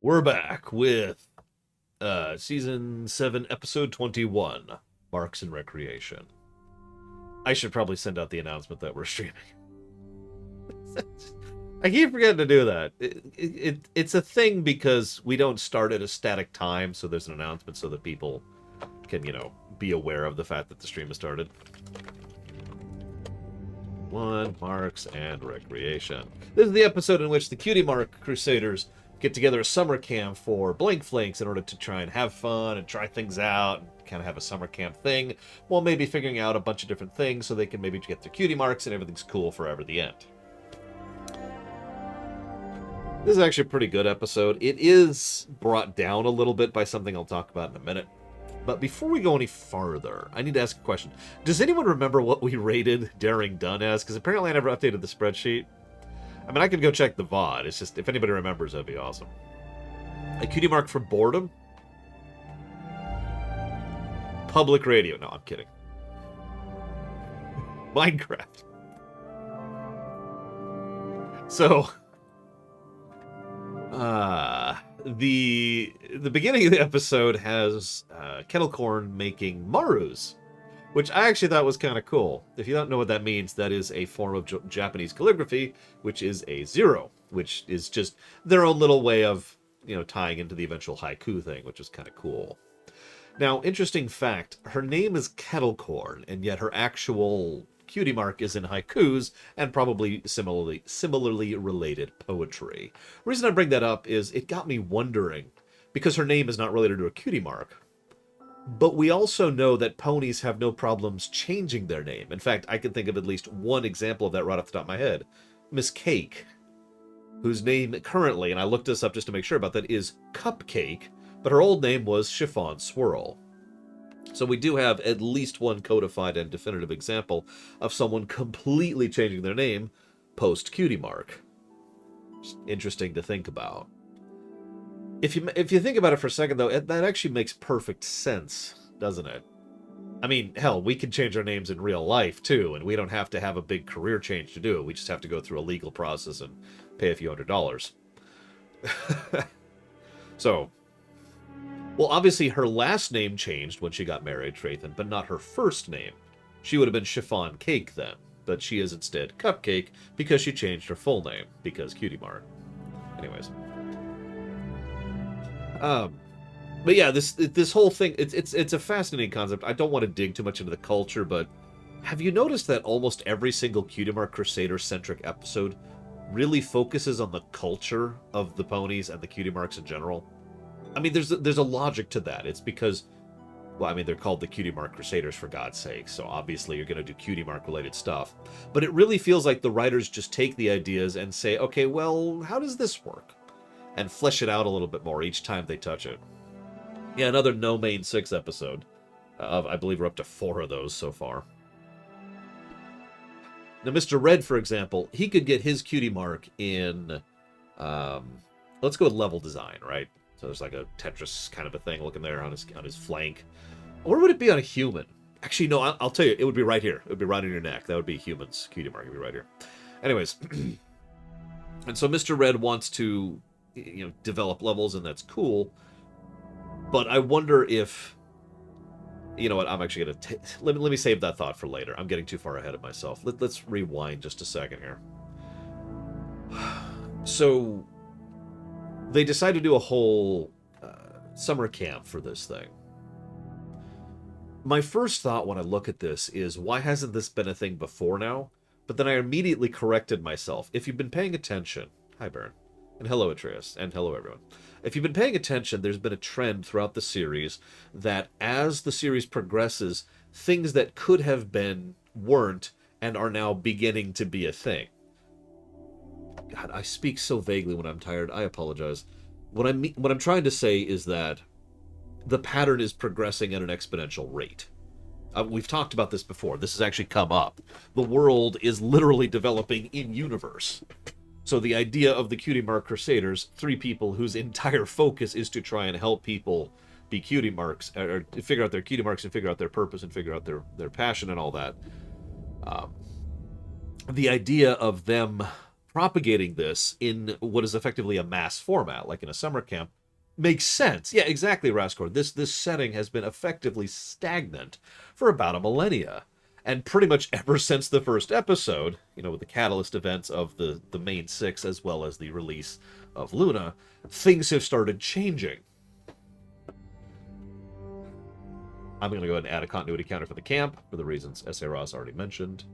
We're back with season 7, episode 21, Marks and Recreation. I should probably send out the announcement that we're streaming. I keep forgetting to do that. It's a thing because we don't start at a static time, so there's an announcement so that people can, be aware of the fact that the stream has started. One, Marks and Recreation. This is the episode in which the Cutie Mark Crusaders get together a summer camp for blank flanks in order to try and have fun and try things out and kind of have a summer camp thing while maybe figuring out a bunch of different things so they can maybe get their cutie marks and everything's cool forever the end. This is actually a pretty good episode. It is brought down a little bit by something I'll talk about in a minute. But before we go any farther, I need to ask a question. Does anyone remember what we rated Daring Done as? Because apparently I never updated the spreadsheet. I mean, I could go check the VOD. It's just, if anybody remembers, that'd be awesome. A cutie mark for boredom? Public radio. No, I'm kidding. Minecraft. So, the beginning of the episode has Kettlecorn making marus, which I actually thought was kind of cool. If you don't know what that means, that is a form of Japanese calligraphy, which is a zero, which is just their own little way of, tying into the eventual haiku thing, which is kind of cool. Now, interesting fact, her name is Kettlecorn, and yet her actual cutie mark is in haikus and probably similarly related poetry. The reason I bring that up is it got me wondering, because her name is not related to a cutie mark, but we also know that ponies have no problems changing their name. In fact, I can think of at least one example of that right off the top of my head. Miss Cake, whose name currently, and I looked this up just to make sure about that, is Cupcake, but her old name was Chiffon Swirl. So we do have at least one codified and definitive example of someone completely changing their name post-cutie mark. Just interesting to think about. If you think about it for a second, though, that actually makes perfect sense, doesn't it? I mean, hell, we can change our names in real life, too, and we don't have to have a big career change to do it. We just have to go through a legal process and pay a few $100s. So, well, obviously her last name changed when she got married, Trathan, but not her first name. She would have been Chiffon Cake then, but she is instead Cupcake because she changed her full name, because Cutie Mark. Anyways. But yeah, this whole thing, it's a fascinating concept. I don't want to dig too much into the culture, but have you noticed that almost every single Cutie Mark Crusader-centric episode really focuses on the culture of the ponies and the Cutie Marks in general? I mean, there's a logic to that. It's because, well, I mean, they're called the Cutie Mark Crusaders, for God's sake, so obviously you're going to do Cutie Mark-related stuff. But it really feels like the writers just take the ideas and say, okay, well, how does this work? And flesh it out a little bit more each time they touch it. Yeah, another No Main 6 episode. I believe we're up to 4 of those so far. Now, Mr. Red, for example, he could get his Cutie Mark in, let's go with level design, right? So there's like a Tetris kind of a thing looking there on his flank. Or would it be on a human? Actually, no, I'll tell you, it would be right here. It would be right on your neck. That would be human's Cutie Mark. It would be right here. Anyways, and so Mr. Red wants to, develop levels, and that's cool. But I wonder if, you know what, I'm actually going to... Let me save that thought for later. I'm getting too far ahead of myself. Let's rewind just a second here. So, they decide to do a whole summer camp for this thing. My first thought when I look at this is, why hasn't this been a thing before now? But then I immediately corrected myself. If you've been paying attention... Hi, Baron. And hello, Atreus. And hello, everyone. If you've been paying attention, there's been a trend throughout the series that as the series progresses, things that could have been weren't and are now beginning to be a thing. God, I speak so vaguely when I'm tired. I apologize. What I'm trying to say is that the pattern is progressing at an exponential rate. We've talked about this before. This has actually come up. The world is literally developing in universe. So the idea of the Cutie Mark Crusaders, 3 people whose entire focus is to try and help people be cutie marks, or figure out their cutie marks and figure out their purpose and figure out their passion and all that. The idea of them propagating this in what is effectively a mass format, like in a summer camp, makes sense. Yeah, exactly, Raskor. This setting has been effectively stagnant for about a millennia. And pretty much ever since the first episode, with the catalyst events of the main six, as well as the release of Luna, things have started changing. I'm going to go ahead and add a continuity counter for the camp, for the reasons S.A. Ross already mentioned.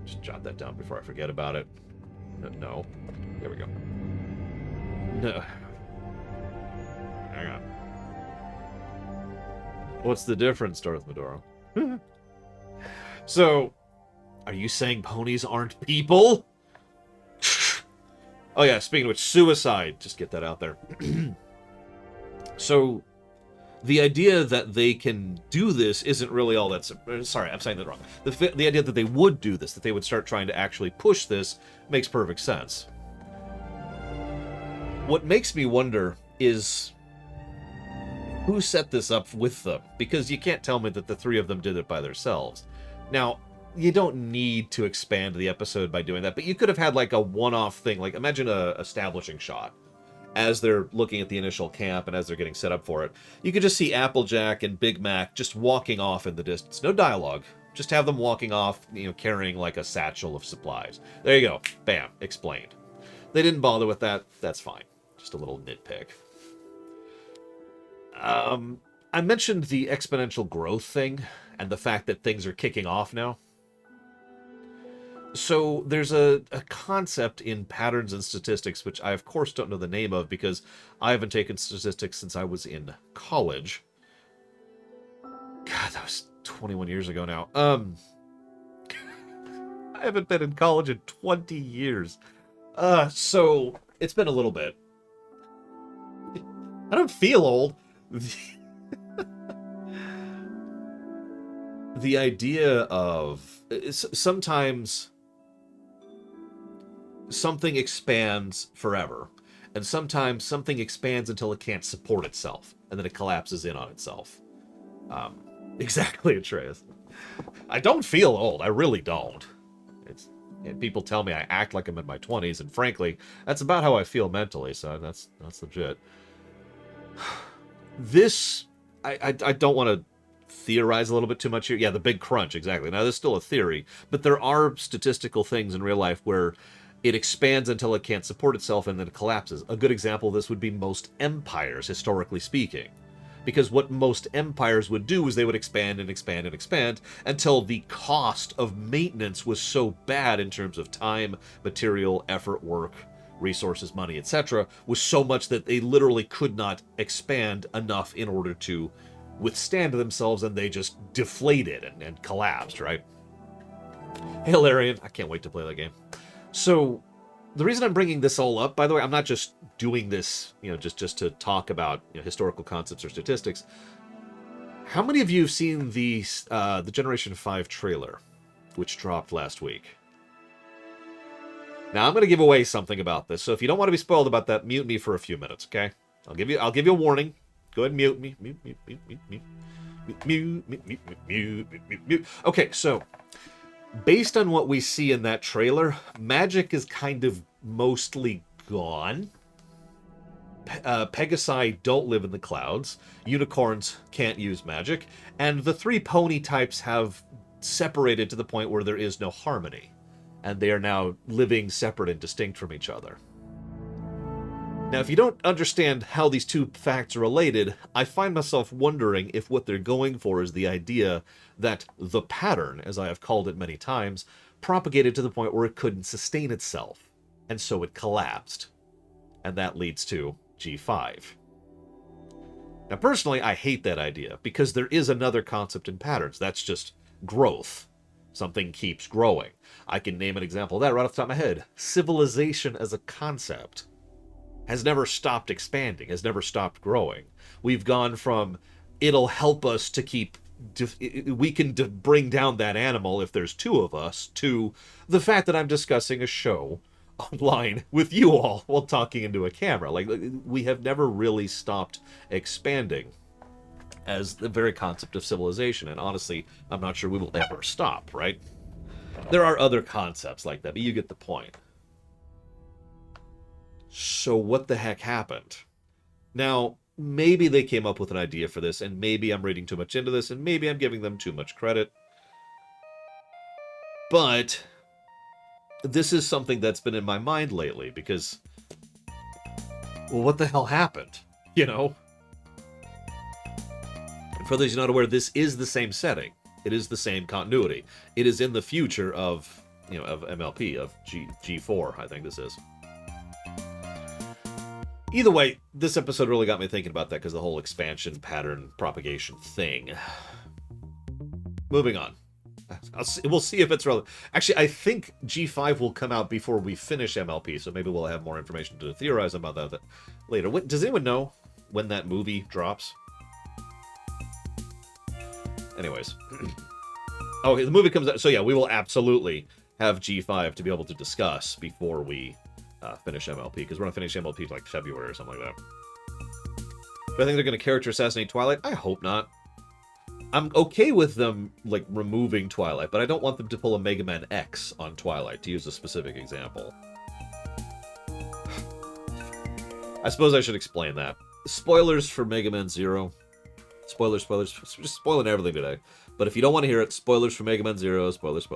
Just jot that down before I forget about it. No. There we go. No. Hang on. What's the difference, Darth Medoro? So, are you saying ponies aren't people? Oh yeah, speaking of which, suicide. Just get that out there. So, the idea that they can do this isn't really all that... Sorry, I'm saying that wrong. The idea that they would do this, that they would start trying to actually push this, makes perfect sense. What makes me wonder is... who set this up with them? Because you can't tell me that the three of them did it by themselves. Now, you don't need to expand the episode by doing that, but you could have had like a one-off thing. Like, imagine a establishing shot as they're looking at the initial camp and as they're getting set up for it. You could just see Applejack and Big Mac just walking off in the distance. No dialogue. Just have them walking off, carrying like a satchel of supplies. There you go. Bam. Explained. They didn't bother with that. That's fine. Just a little nitpick. I mentioned the exponential growth thing and the fact that things are kicking off now. So there's a concept in patterns and statistics, which I of course don't know the name of because I haven't taken statistics since I was in college. God, that was 21 years ago now. I haven't been in college in 20 years. So it's been a little bit. I don't feel old. The idea of sometimes something expands forever, and sometimes something expands until it can't support itself, and then it collapses in on itself. Exactly, Atreus. I don't feel old. I really don't. People tell me I act like I'm in my 20s, and frankly, that's about how I feel mentally, so that's legit. This, I don't want to theorize a little bit too much here. Yeah, the big crunch, exactly. Now, there's still a theory, but there are statistical things in real life where it expands until it can't support itself and then it collapses. A good example of this would be most empires, historically speaking. Because what most empires would do is they would expand and expand and expand until the cost of maintenance was so bad in terms of time, material, effort, work, resources, money, etc., was so much that they literally could not expand enough in order to withstand themselves, and they just deflated and collapsed, right? Hey, Hilarion, I can't wait to play that game. So, the reason I'm bringing this all up, by the way, I'm not just doing this, just to talk about historical concepts or statistics. How many of you have seen the Generation 5 trailer, which dropped last week? Now, I'm going to give away something about this, so if you don't want to be spoiled about that, mute me for a few minutes, okay? I'll give you a warning. Go ahead and mute me. Mute. Okay, so based on what we see in that trailer, magic is kind of mostly gone. Pegasi don't live in the clouds. Unicorns can't use magic. And the three pony types have separated to the point where there is no harmony. And they are now living separate and distinct from each other. Now, if you don't understand how these two facts are related, I find myself wondering if what they're going for is the idea that the pattern, as I have called it many times, propagated to the point where it couldn't sustain itself, and so it collapsed. And that leads to G5. Now, personally, I hate that idea, because there is another concept in patterns. That's just growth. Something keeps growing. I can name an example of that right off the top of my head. Civilization as a concept has never stopped expanding, has never stopped growing. We've gone from, it'll help us to keep, we can bring down that animal if there's two of us, to the fact that I'm discussing a show online with you all while talking into a camera. Like, we have never really stopped expanding as the very concept of civilization, and honestly, I'm not sure we will ever stop, right? There are other concepts like that, but you get the point. So what the heck happened? Now, maybe they came up with an idea for this, and maybe I'm reading too much into this, and maybe I'm giving them too much credit. But this is something that's been in my mind lately, because, well, what the hell happened? You know? And for those who are not aware, this is the same setting. It is the same continuity. It is in the future of, you know, of MLP, of G4, I think this is. Either way, this episode really got me thinking about that because the whole expansion pattern propagation thing. Moving on. We'll see if it's relevant. Actually, I think G5 will come out before we finish MLP, so maybe we'll have more information to theorize about that later. Does anyone know when that movie drops? Anyways. Okay, the movie comes out. So yeah, we will absolutely have G5 to be able to discuss before we finish MLP, because we're going to finish MLP like February or something like that. Do I think they're going to character assassinate Twilight? I hope not. I'm okay with them, like, removing Twilight, but I don't want them to pull a Mega Man X on Twilight, to use a specific example. I suppose I should explain that. Spoilers for Mega Man Zero. Spoilers. Just spoiling everything today. But if you don't want to hear it, spoilers for Mega Man Zero. Spoilers.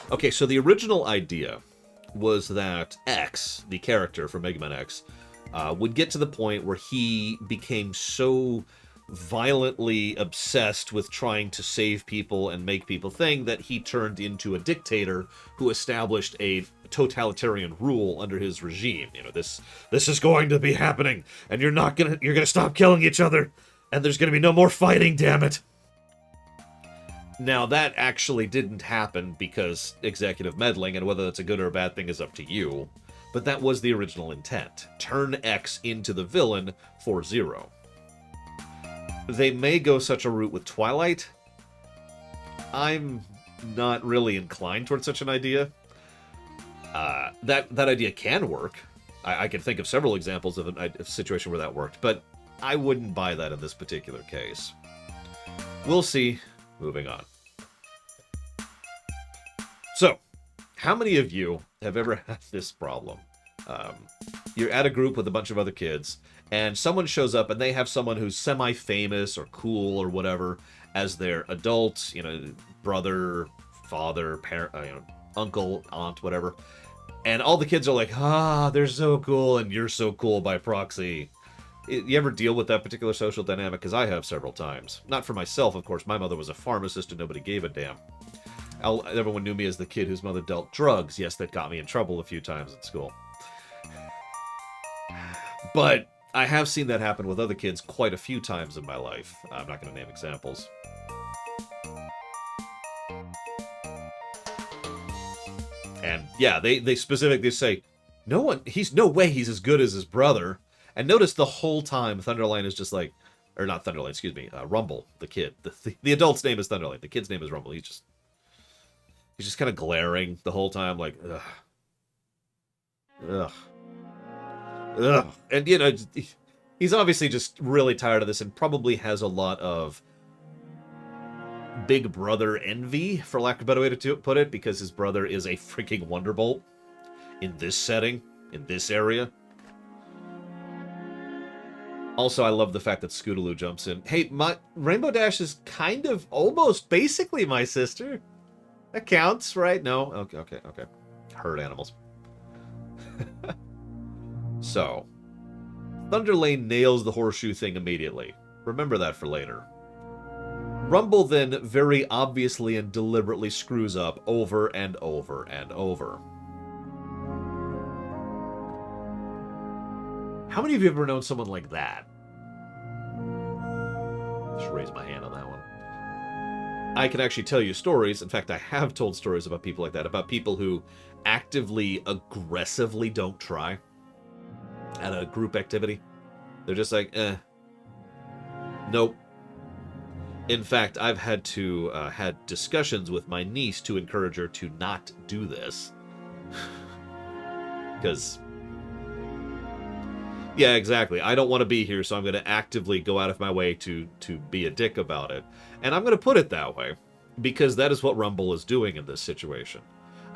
Okay, so the original idea was that X, the character from Mega Man X, would get to the point where he became so violently obsessed with trying to save people and make people think that he turned into a dictator who established a totalitarian rule under his regime. You know, this is going to be happening, and you're gonna stop killing each other, and there's gonna be no more fighting, damn it. Now, that actually didn't happen because executive meddling, and whether that's a good or a bad thing is up to you, but that was the original intent. Turn X into the villain for Zero. They may go such a route with Twilight. I'm not really inclined towards such an idea. That idea can work. I can think of several examples of a situation where that worked, but I wouldn't buy that in this particular case. We'll see. Moving on. So, how many of you have ever had this problem? You're at a group with a bunch of other kids, and someone shows up and they have someone who's semi-famous or cool or whatever as their adult, you know, brother, father, parent, uncle, aunt, whatever. And all the kids are like, they're so cool and you're so cool by proxy. You ever deal with that particular social dynamic? Because I have several times. Not for myself, of course. My mother was a pharmacist and nobody gave a damn. Everyone knew me as the kid whose mother dealt drugs. Yes, that got me in trouble a few times at school. But I have seen that happen with other kids quite a few times in my life. I'm not going to name examples. And yeah, they specifically say, no way he's as good as his brother. And notice the whole time Thunderline is just like, or not Thunderline, excuse me, Rumble, the kid. The adult's name is Thunderline. The kid's name is Rumble. He's just kind of glaring the whole time, like, ugh. And, you know, he's obviously just really tired of this and probably has a lot of big brother envy, for lack of a better way to put it, because his brother is a freaking Wonderbolt in this setting, in this area. Also, I love the fact that Scootaloo jumps in. Hey, Rainbow Dash is kind of, almost, basically my sister. That counts, right? No? Okay. Herd animals. So, Thunderlane nails the horseshoe thing immediately. Remember that for later. Rumble then very obviously and deliberately screws up over and over and over. How many of you have ever known someone like that? Just raise my hand on that one. I can actually tell you stories. In fact, I have told stories about people like that, about people who actively, aggressively don't try at a group activity. They're just like, nope. In fact, I've had to had discussions with my niece to encourage her to not do this. Because, yeah, exactly. I don't want to be here, so I'm going to actively go out of my way to be a dick about it. And I'm going to put it that way, because that is what Rumble is doing in this situation.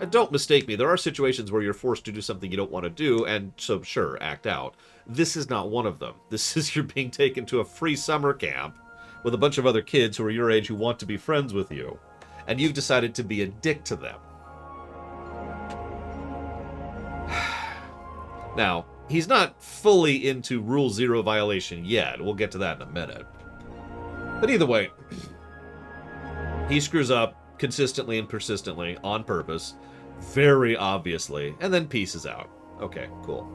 Don't mistake me. There are situations where you're forced to do something you don't want to do, and so sure, act out. This is not one of them. This is you're being taken to a free summer camp with a bunch of other kids who are your age who want to be friends with you, and you've decided to be a dick to them. Now, he's not fully into Rule 0 violation yet. We'll get to that in a minute. But either way, he screws up consistently and persistently, on purpose, very obviously, and then pieces out. Okay, cool.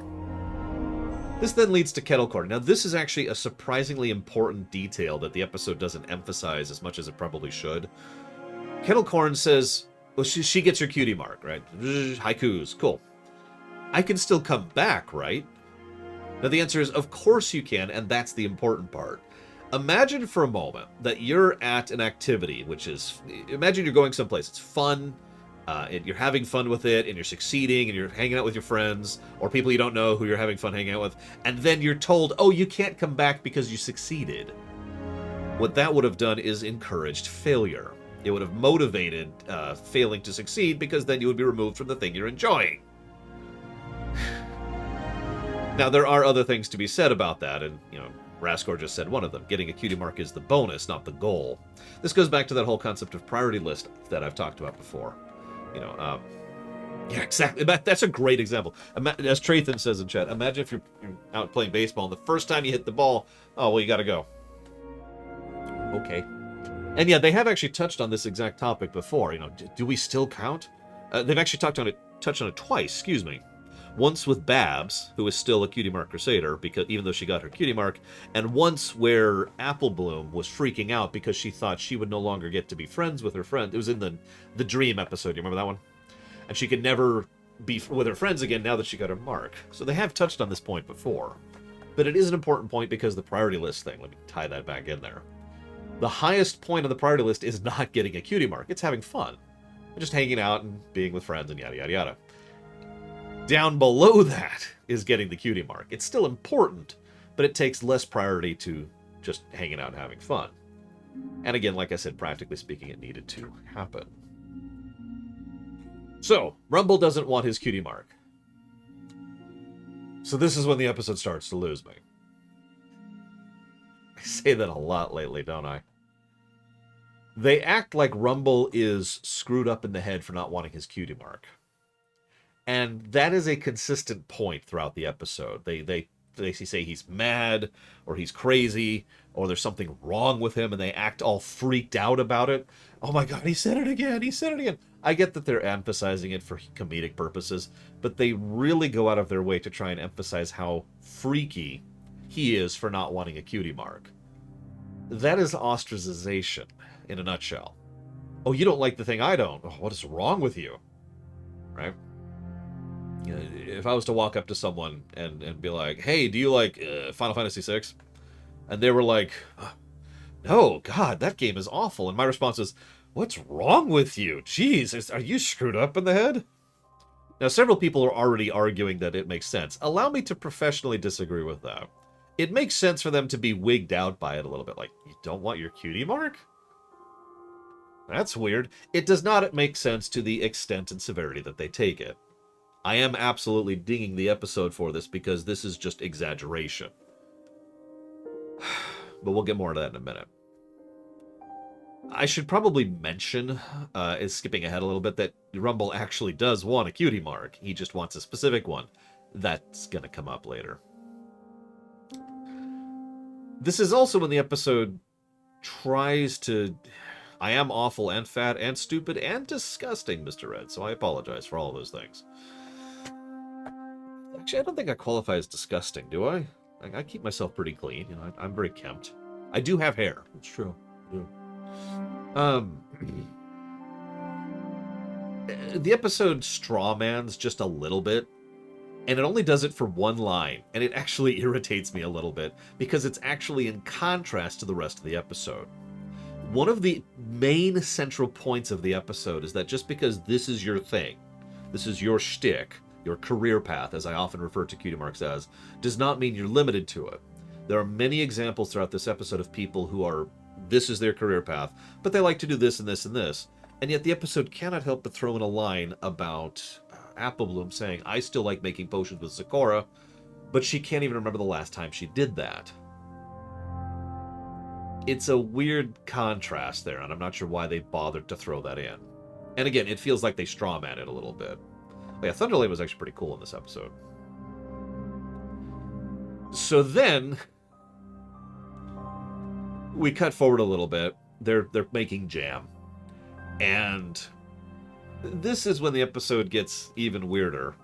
This then leads to Kettlecorn. Now, this is actually a surprisingly important detail that the episode doesn't emphasize as much as it probably should. Kettlecorn says, well, she gets her cutie mark, right? Haikus, cool. I can still come back, right? Now, the answer is, of course you can, and that's the important part. Imagine for a moment that you're at an activity, which is, imagine you're going someplace. It's fun, and you're having fun with it, and you're succeeding, and you're hanging out with your friends, or people you don't know who you're having fun hanging out with, and then you're told, oh, you can't come back because you succeeded. What that would have done is encouraged failure. It would have motivated failing to succeed, because then you would be removed from the thing you're enjoying. Now, there are other things to be said about that, and, you know, Raskor just said one of them. Getting a cutie mark is the bonus, not the goal. This goes back to that whole concept of priority list that I've talked about before. You know, yeah, exactly. That's a great example. As Trathan says in chat, imagine if you're out playing baseball and the first time you hit the ball, oh, well, you gotta go. Okay. And yeah, they have actually touched on this exact topic before. You know, do we still count? They've actually touched on it twice, excuse me. Once with Babs, who is still a cutie mark crusader, because even though she got her cutie mark, and once where Applebloom was freaking out because she thought she would no longer get to be friends with her friend. It was in the Dream episode. You remember that one? And she could never be with her friends again now that she got her mark. So they have touched on this point before. But it is an important point because the priority list thing. Let me tie that back in there. The highest point on the priority list is not getting a cutie mark. It's having fun. Just hanging out and being with friends and yada, yada, yada. Down below that is getting the cutie mark. It's still important, but it takes less priority to just hanging out and having fun. And again, like I said, practically speaking, it needed to happen. So, Rumble doesn't want his cutie mark. So this is when the episode starts to lose me. I say that a lot lately, don't I? They act like Rumble is screwed up in the head for not wanting his cutie mark. And that is a consistent point throughout the episode. They say he's mad, or he's crazy, or there's something wrong with him, and they act all freaked out about it. Oh my god, he said it again, he said it again. I get that they're emphasizing it for comedic purposes, but they really go out of their way to try and emphasize how freaky he is for not wanting a cutie mark. That is ostracization, in a nutshell. Oh, you don't like the thing I don't. Oh, what is wrong with you? Right? You know, if I was to walk up to someone and be like, hey, do you like Final Fantasy VI? And they were like, no, God, that game is awful. And my response is, what's wrong with you? Jeez, are you screwed up in the head? Now, several people are already arguing that it makes sense. Allow me to professionally disagree with that. It makes sense for them to be wigged out by it a little bit. Like, you don't want your cutie mark? That's weird. It does not make sense to the extent and severity that they take it. I am absolutely dinging the episode for this because this is just exaggeration. But we'll get more into that in a minute. I should probably mention, skipping ahead a little bit, that Rumble actually does want a cutie mark. He just wants a specific one. That's going to come up later. This is also when the episode tries to... I am awful and fat and stupid and disgusting, Mr. Red, so I apologize for all of those things. Actually, I don't think I qualify as disgusting, do I? I keep myself pretty clean. You know, I'm very kempt. I do have hair. It's true. Yeah. The episode strawmans just a little bit, and it only does it for one line, and it actually irritates me a little bit because it's actually in contrast to the rest of the episode. One of the main central points of the episode is that just because this is your thing, this is your shtick, your career path, as I often refer to cutie marks as, does not mean you're limited to it. There are many examples throughout this episode of people who are, this is their career path, but they like to do this and this and this. And yet the episode cannot help but throw in a line about Apple Bloom saying, I still like making potions with Sakura, but she can't even remember the last time she did that. It's a weird contrast there, and I'm not sure why they bothered to throw that in. And again, it feels like they strawman it a little bit. But yeah, Thunderlane was actually pretty cool in this episode. So then, we cut forward a little bit. They're making jam. And this is when the episode gets even weirder.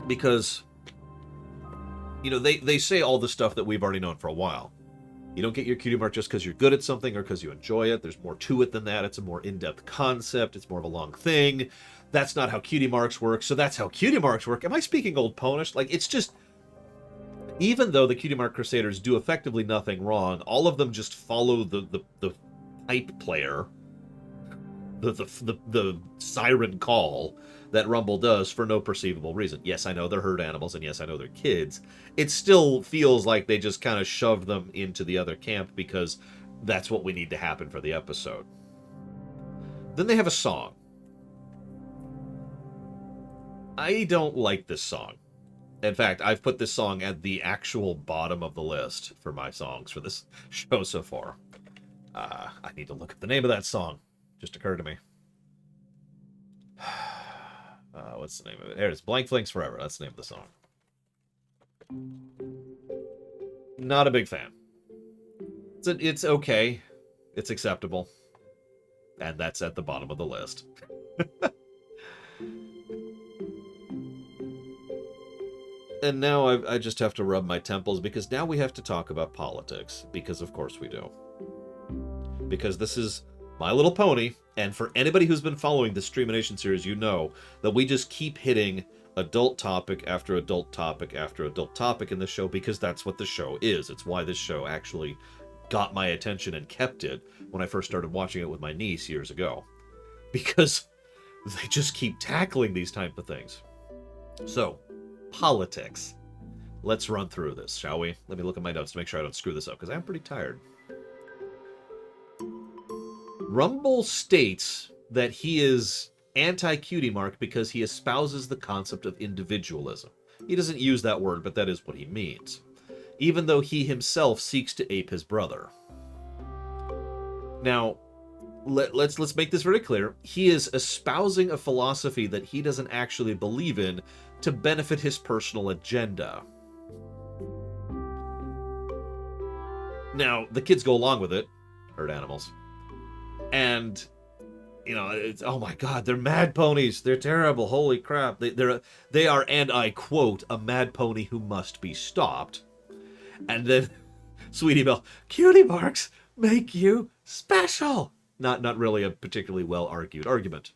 Because, you know, they say all the stuff that we've already known for a while. You don't get your cutie mark just because you're good at something or because you enjoy it. There's more to it than that. It's a more in-depth concept. It's more of a long thing. That's not how cutie marks work, so that's how cutie marks work. Am I speaking Old Ponish? Like, it's just... Even though the cutie mark crusaders do effectively nothing wrong, all of them just follow the pipe player, the siren call that Rumble does for no perceivable reason. Yes, I know they're herd animals, and yes, I know they're kids. It still feels like they just kind of shoved them into the other camp because that's what we need to happen for the episode. Then they have a song. I don't like this song. In fact, I've put this song at the actual bottom of the list for my songs for this show so far. I need to look at the name of that song. Just occurred to me. What's the name of it? There it is. Blank Flanks Forever. That's the name of the song. Not a big fan. It's okay. It's acceptable. And that's at the bottom of the list. And now I just have to rub my temples because now we have to talk about politics. Because of course we do. Because this is My Little Pony, and for anybody who's been following the Streamination series, you know that we just keep hitting adult topic after adult topic after adult topic in the show because that's what the show is. It's why this show actually got my attention and kept it when I first started watching it with my niece years ago. Because they just keep tackling these type of things. So, politics. Let's run through this, shall we? Let me look at my notes to make sure I don't screw this up, because I'm pretty tired. Rumble states that he is anti-cutie mark because he espouses the concept of individualism. He doesn't use that word, but that is what he means. Even though he himself seeks to ape his brother. Now, let's make this very clear. He is espousing a philosophy that he doesn't actually believe in to benefit his personal agenda. Now, the kids go along with it, herd animals. And, you know, it's, oh my god, they're mad ponies. They're terrible. Holy crap. They are, and I quote, a mad pony who must be stopped. And then, Sweetie Belle, cutie marks make you special. Not really a particularly well-argued argument.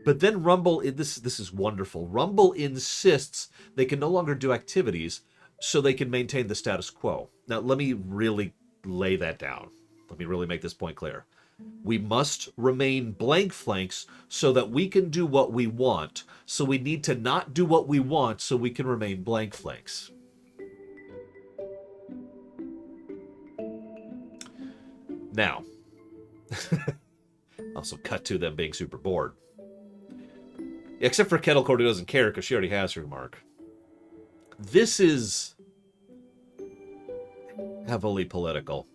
But then Rumble, this is wonderful. Rumble insists they can no longer do activities so they can maintain the status quo. Now, let me really lay that down. Let me really make this point clear. We must remain blank flanks so that we can do what we want. So we need to not do what we want so we can remain blank flanks. Now, also cut to them being super bored. Except for Kettlecorn, who doesn't care because she already has her mark. This is heavily political.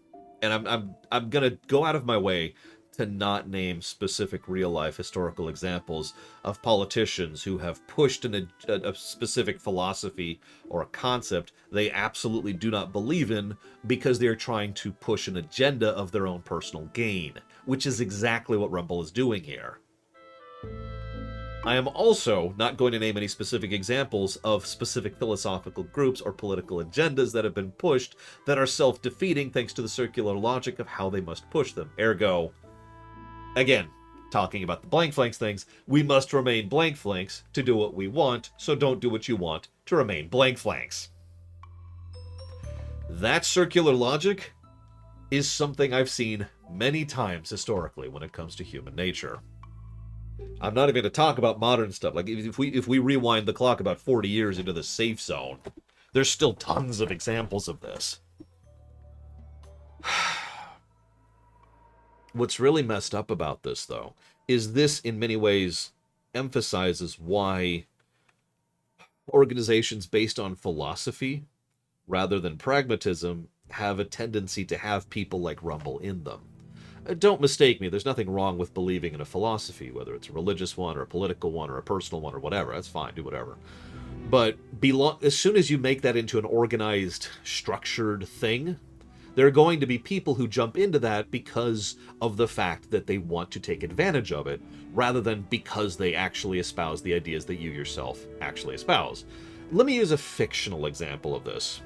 And I'm going to go out of my way to not name specific real-life historical examples of politicians who have pushed a specific philosophy or a concept they absolutely do not believe in because they're trying to push an agenda of their own personal gain, which is exactly what Rumble is doing here. I am also not going to name any specific examples of specific philosophical groups or political agendas that have been pushed that are self-defeating thanks to the circular logic of how they must push them. Ergo, again, talking about the blank flanks things, we must remain blank flanks to do what we want, so don't do what you want to remain blank flanks. That circular logic is something I've seen many times historically when it comes to human nature. I'm not even going to talk about modern stuff. Like, if we rewind the clock about 40 years into the safe zone, there's still tons of examples of this. What's really messed up about this, though, is this in many ways emphasizes why organizations based on philosophy rather than pragmatism have a tendency to have people like Rumble in them. Don't mistake me, there's nothing wrong with believing in a philosophy, whether it's a religious one or a political one or a personal one or whatever. That's fine, do whatever. But as soon as you make that into an organized, structured thing, there are going to be people who jump into that because of the fact that they want to take advantage of it, rather than because they actually espouse the ideas that you yourself actually espouse. Let me use a fictional example of this.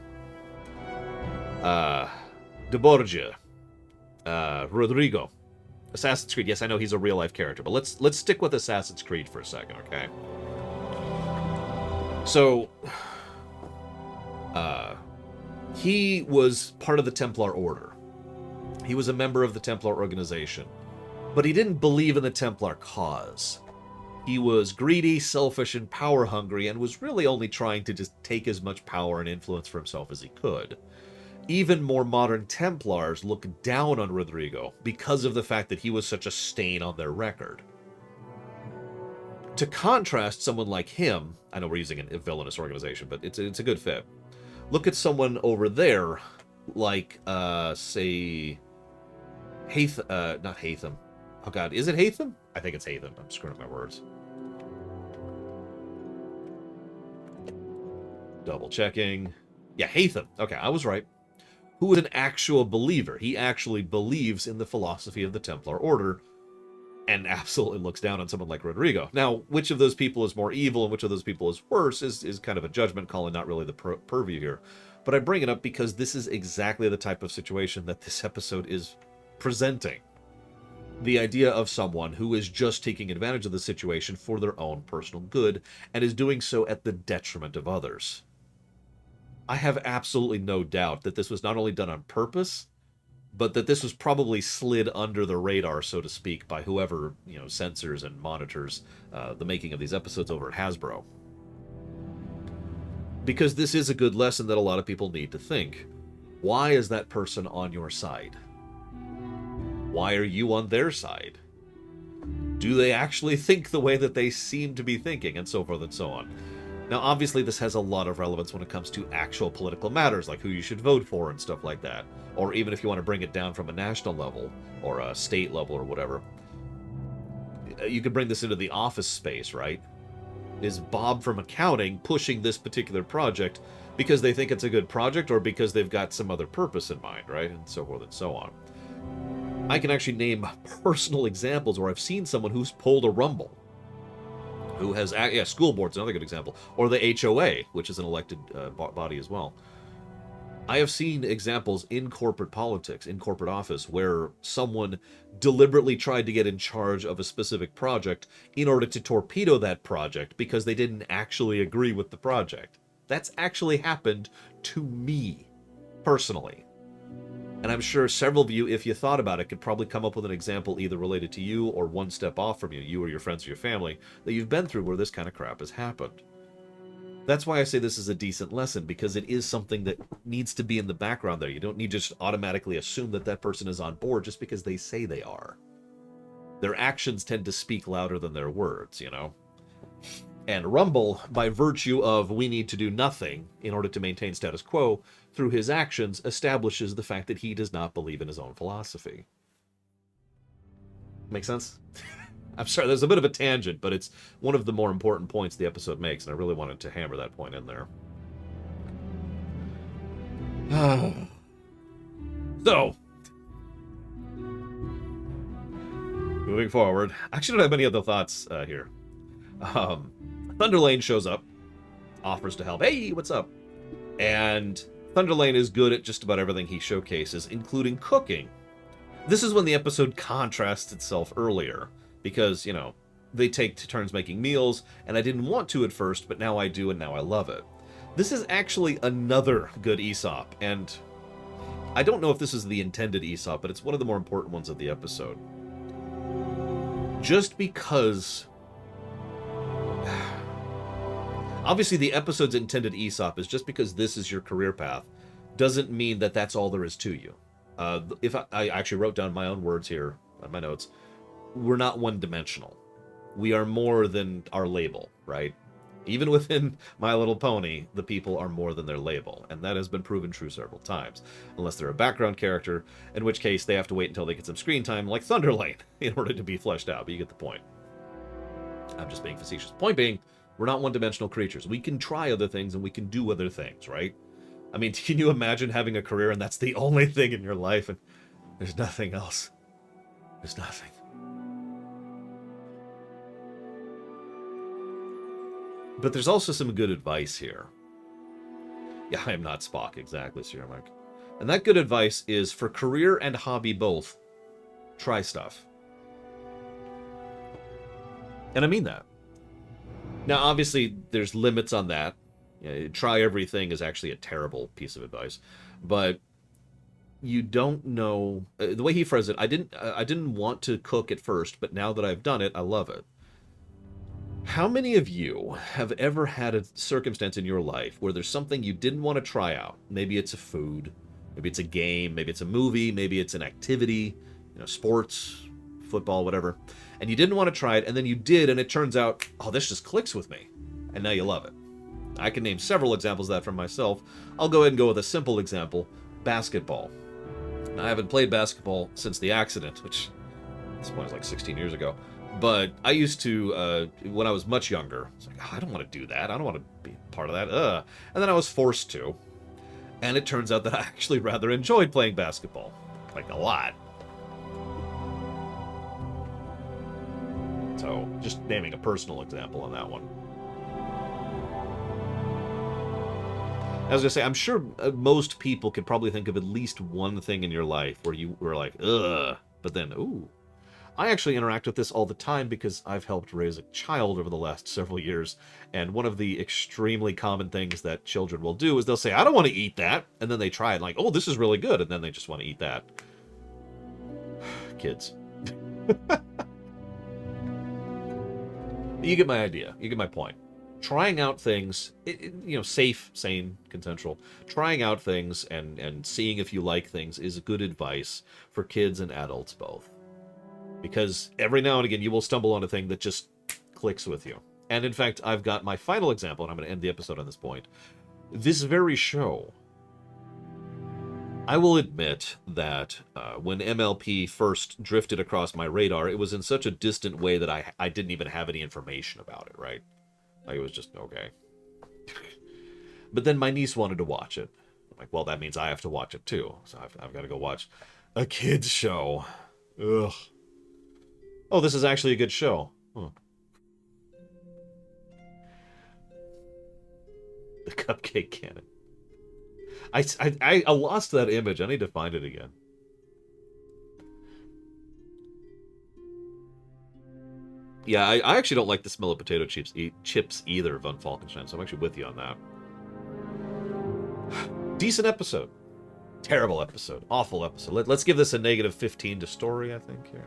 De Borgia, Rodrigo, Assassin's Creed. Yes, I know he's a real-life character, but let's stick with Assassin's Creed for a second, okay? So, he was part of the Templar Order. He was a member of the Templar organization, but he didn't believe in the Templar cause. He was greedy, selfish, and power-hungry, and was really only trying to just take as much power and influence for himself as he could. Even more modern Templars look down on Rodrigo because of the fact that he was such a stain on their record. To contrast someone like him, I know we're using a villainous organization, but it's a good fit. Look at someone over there, like, say, not Hatham. Oh god, is it Hatham? I think it's Hatham. I'm screwing up my words. Double checking. Yeah, Hatham. Okay, I was right. Who is an actual believer. He actually believes in the philosophy of the Templar Order, and absolutely looks down on someone like Rodrigo. Now, which of those people is more evil and which of those people is worse is kind of a judgment call and not really the purview here. But I bring it up because this is exactly the type of situation that this episode is presenting. The idea of someone who is just taking advantage of the situation for their own personal good and is doing so at the detriment of others. I have absolutely no doubt that this was not only done on purpose, but that this was probably slid under the radar, so to speak, by whoever, censors and monitors the making of these episodes over at Hasbro. Because this is a good lesson that a lot of people need to think. Why is that person on your side? Why are you on their side? Do they actually think the way that they seem to be thinking, and so forth and so on? Now, obviously, this has a lot of relevance when it comes to actual political matters, like who you should vote for and stuff like that. Or even if you want to bring it down from a national level, or a state level, or whatever. You could bring this into the office space, right? Is Bob from accounting pushing this particular project because they think it's a good project, or because they've got some other purpose in mind, right? And so forth and so on. I can actually name personal examples where I've seen someone who's pulled a Rumble. Who has, school board's another good example. Or the HOA, which is an elected body as well. I have seen examples in corporate politics, in corporate office, where someone deliberately tried to get in charge of a specific project in order to torpedo that project because they didn't actually agree with the project. That's actually happened to me, personally. And I'm sure several of you, if you thought about it, could probably come up with an example either related to you or one step off from you or your friends or your family, that you've been through where this kind of crap has happened. That's why I say this is a decent lesson, because it is something that needs to be in the background there. You don't need to just automatically assume that that person is on board just because they say they are. Their actions tend to speak louder than their words, And Rumble, by virtue of we need to do nothing in order to maintain status quo, through his actions, establishes the fact that he does not believe in his own philosophy. Make sense? I'm sorry, there's a bit of a tangent, but it's one of the more important points the episode makes, and I really wanted to hammer that point in there. So, moving forward, I actually don't have any other thoughts here. Thunderlane shows up, offers to help. Hey, what's up? And Thunderlane is good at just about everything he showcases, including cooking. This is when the episode contrasts itself earlier, because, they take turns making meals, and I didn't want to at first, but now I do, and now I love it. This is actually another good Aesop, and I don't know if this is the intended Aesop, but it's one of the more important ones of the episode. Just because... Obviously, the episode's intended Aesop is just because this is your career path, doesn't mean that that's all there is to you. If I actually wrote down my own words here on my notes, we're not one-dimensional. We are more than our label, right? Even within My Little Pony, the people are more than their label, and that has been proven true several times. Unless they're a background character, in which case they have to wait until they get some screen time, like Thunderlane, in order to be fleshed out, but you get the point. I'm just being facetious. Point being, we're not one-dimensional creatures. We can try other things, and we can do other things, right? I mean, can you imagine having a career and that's the only thing in your life, and there's nothing else? There's nothing. But there's also some good advice here. Yeah, I am not Spock, exactly, Sierra Mike. And that good advice is, for career and hobby both, try stuff. And I mean that. Now, obviously, there's limits on that. Try everything is actually a terrible piece of advice. But you don't know... the way he phrased it, I didn't want to cook at first, but now that I've done it, I love it. How many of you have ever had a circumstance in your life where there's something you didn't want to try out? Maybe it's a food, maybe it's a game, maybe it's a movie, maybe it's an activity, sports, football, whatever. And you didn't want to try it, and then you did, and it turns out, oh, this just clicks with me. And now you love it. I can name several examples of that from myself. I'll go ahead and go with a simple example, basketball. Now, I haven't played basketball since the accident, which at this point is like 16 years ago. But I used to, when I was much younger, I was like, oh, I don't want to do that. I don't want to be part of that. And then I was forced to. And it turns out that I actually rather enjoyed playing basketball. Like, a lot. So, just naming a personal example on that one. I was going to say, I'm sure most people could probably think of at least one thing in your life where you were like, ugh, but then, ooh. I actually interact with this all the time because I've helped raise a child over the last several years, and one of the extremely common things that children will do is they'll say, I don't want to eat that, and then they try it like, oh, this is really good, and then they just want to eat that. Kids. You get my idea. You get my point. Trying out things, safe, sane, consensual. Trying out things and seeing if you like things is good advice for kids and adults both. Because every now and again, you will stumble on a thing that just clicks with you. And in fact, I've got my final example, and I'm going to end the episode on this point. This very show. I will admit that when MLP first drifted across my radar, it was in such a distant way that I didn't even have any information about it, right? Like, it was just, okay. But then my niece wanted to watch it. I'm like, well, that means I have to watch it too. So I've got to go watch a kid's show. Ugh. Oh, this is actually a good show. Huh. The Cupcake Cannon. I lost that image. I need to find it again. Yeah, I actually don't like the smell of potato chips either, Von Falkenstein, so I'm actually with you on that. Decent episode. Terrible episode. Awful episode. Let's give this a negative 15 to story, I think, here.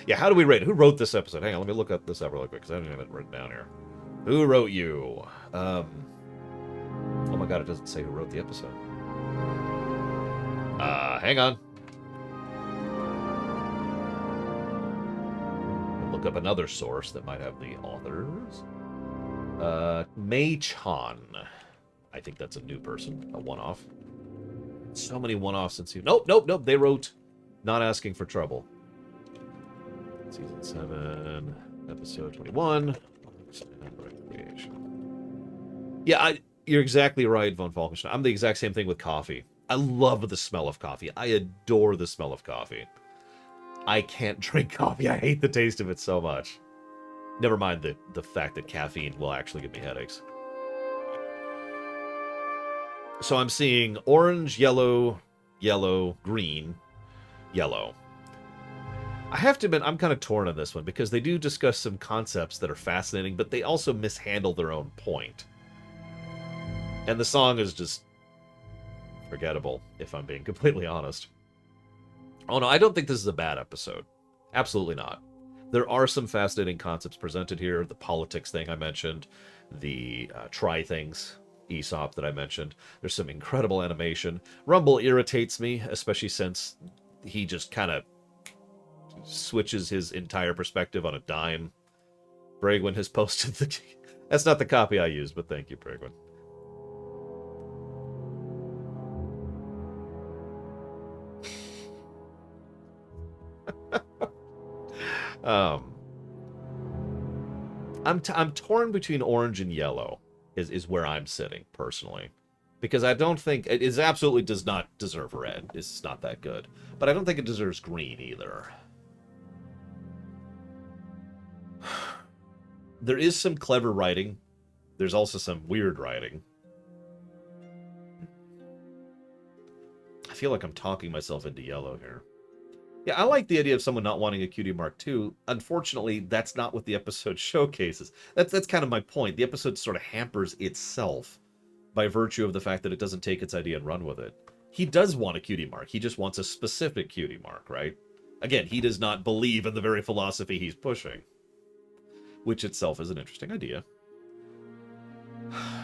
Yeah, how do we rate it? Who wrote this episode? Hang on, let me look up this up really quick, because I don't have it written down here. Who wrote you? Oh my god, it doesn't say who wrote the episode. Hang on. Look up another source that might have the authors. Mei-chan. I think that's a new person. A one-off. So many one-offs since you... Nope. They wrote Not Asking for Trouble. Season 7, episode 21. Yeah, you're exactly right, Von Falkenstein. I'm the exact same thing with coffee. I love the smell of coffee. I adore the smell of coffee. I can't drink coffee. I hate the taste of it so much. Never mind the fact that caffeine will actually give me headaches. So I'm seeing orange, yellow, green, yellow. I have to admit, I'm kind of torn on this one, because they do discuss some concepts that are fascinating, but they also mishandle their own point. And the song is just forgettable, if I'm being completely honest. Oh no, I don't think this is a bad episode. Absolutely not. There are some fascinating concepts presented here. The politics thing I mentioned, the try things, Aesop that I mentioned. There's some incredible animation. Rumble irritates me, especially since he just kind of switches his entire perspective on a dime. Bragwin has posted the... That's not the copy I used, but thank you, Bragwin. I'm torn between orange and yellow, is where I'm sitting, personally. Because I don't think... It absolutely does not deserve red. It's not that good. But I don't think it deserves green, either. There is some clever writing. There's also some weird writing. I feel like I'm talking myself into yellow here. Yeah, I like the idea of someone not wanting a cutie mark too. Unfortunately, that's not what the episode showcases. That's kind of my point. The episode sort of hampers itself by virtue of the fact that it doesn't take its idea and run with it. He does want a cutie mark. He just wants a specific cutie mark, right? Again, he does not believe in the very philosophy he's pushing, which itself is an interesting idea.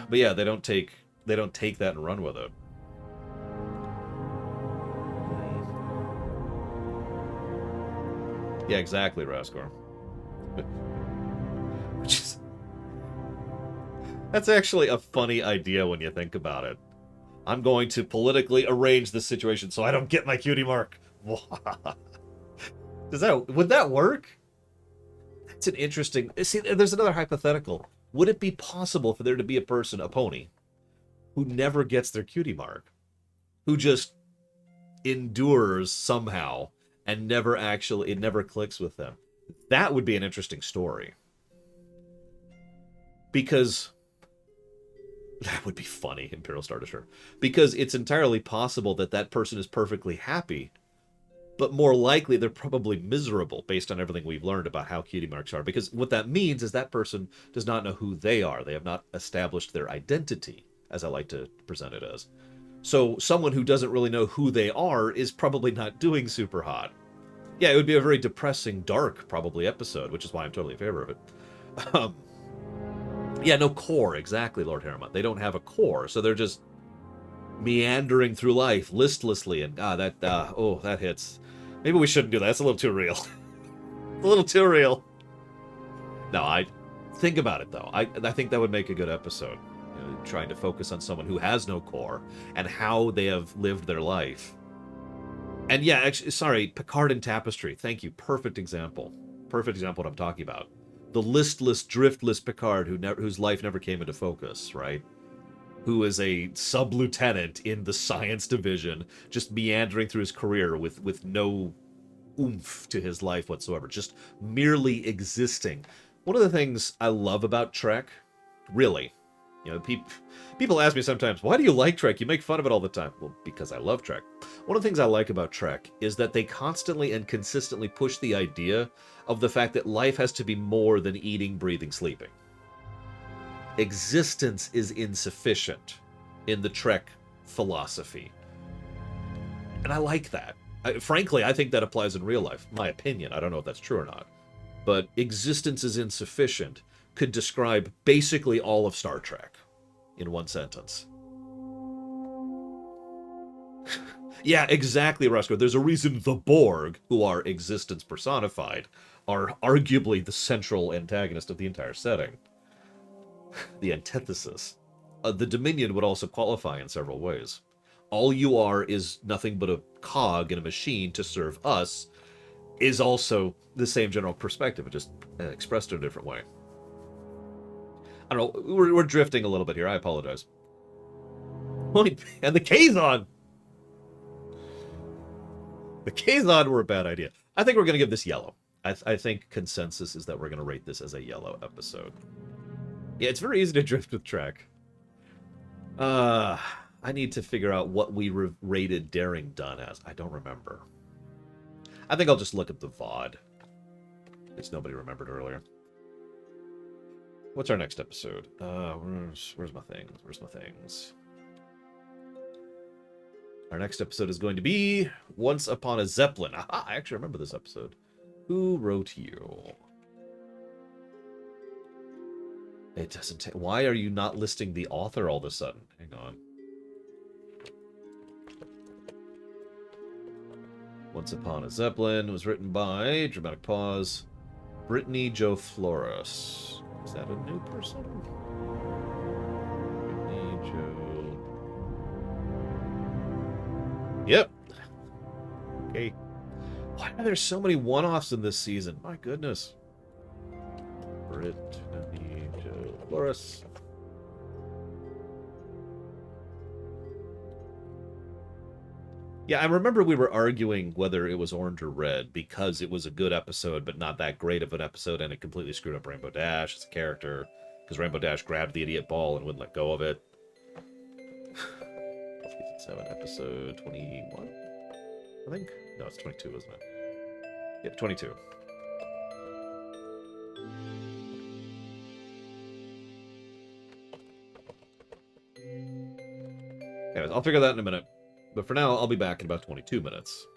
But yeah, they don't take that and run with it. Yeah, exactly, Raskor. Which is... That's actually a funny idea when you think about it. I'm going to politically arrange this situation so I don't get my cutie mark. Would that work? That's an interesting... See, there's another hypothetical. Would it be possible for there to be a person, a pony, who never gets their cutie mark? Who just endures somehow and it never clicks with them? That would be an interesting story. Because... That would be funny, Imperial Star Destroyer. Because it's entirely possible that that person is perfectly happy, but more likely they're probably miserable based on everything we've learned about how cutie marks are. Because what that means is that person does not know who they are. They have not established their identity, as I like to present it as. So someone who doesn't really know who they are is probably not doing super hot. Yeah, it would be a very depressing, dark, probably, episode, which is why I'm totally in favor of it. Yeah, no core, exactly, Lord Harriman. They don't have a core, so they're just meandering through life listlessly, and that hits. Maybe we shouldn't do that. That's a little too real. A little too real. No, I think about it though. I think that would make a good episode. You know, trying to focus on someone who has no core and how they have lived their life. And yeah, actually, sorry, Picard and Tapestry. Thank you. Perfect example. Perfect example of what I'm talking about. The listless, driftless Picard whose life never came into focus, right? Who is a sub-lieutenant in the science division, just meandering through his career with no oomph to his life whatsoever, just merely existing. One of the things I love about Trek, really, you know, people ask me sometimes, why do you like Trek? You make fun of it all the time. Well, because I love Trek. One of the things I like about Trek is that they constantly and consistently push the idea of the fact that life has to be more than eating, breathing, sleeping. Existence is insufficient in the Trek philosophy. And I like that. Frankly, I think that applies in real life. My opinion. I don't know if that's true or not. But existence is insufficient could describe basically all of Star Trek in one sentence. Yeah, exactly, Roscoe. There's a reason the Borg, who are existence personified, are arguably the central antagonist of the entire setting. The antithesis. The Dominion would also qualify in several ways. All you are is nothing but a cog in a machine to serve us is also the same general perspective, just expressed in a different way. I don't know, we're drifting a little bit here, I apologize. And the Kazon! The Kazon were a bad idea. I think we're going to give this yellow. I think consensus is that we're going to rate this as a yellow episode. Yeah, it's very easy to drift with Trek. I need to figure out what we rated Daring Done as. I don't remember. I think I'll just look at the VOD. It's nobody remembered earlier. What's our next episode? Where's my things? Where's my things? Our next episode is going to be Once Upon a Zeppelin. Aha, I actually remember this episode. Who wrote you? It doesn't take... Why are you not listing the author all of a sudden? Hang on. Once Upon a Zeppelin was written by, dramatic pause, Brittany Joe Flores. Is that a new person? Brittany Joe. Yep. Okay. Why are there so many one-offs in this season? My goodness. Brittany Joe Flores. Yeah, I remember we were arguing whether it was orange or red because it was a good episode, but not that great of an episode, and it completely screwed up Rainbow Dash as a character because Rainbow Dash grabbed the idiot ball and wouldn't let go of it. Season 7, episode 21, I think? No, it's 22, isn't it? Yep, 22. Anyways, I'll figure that in a minute. But for now, I'll be back in about 22 minutes.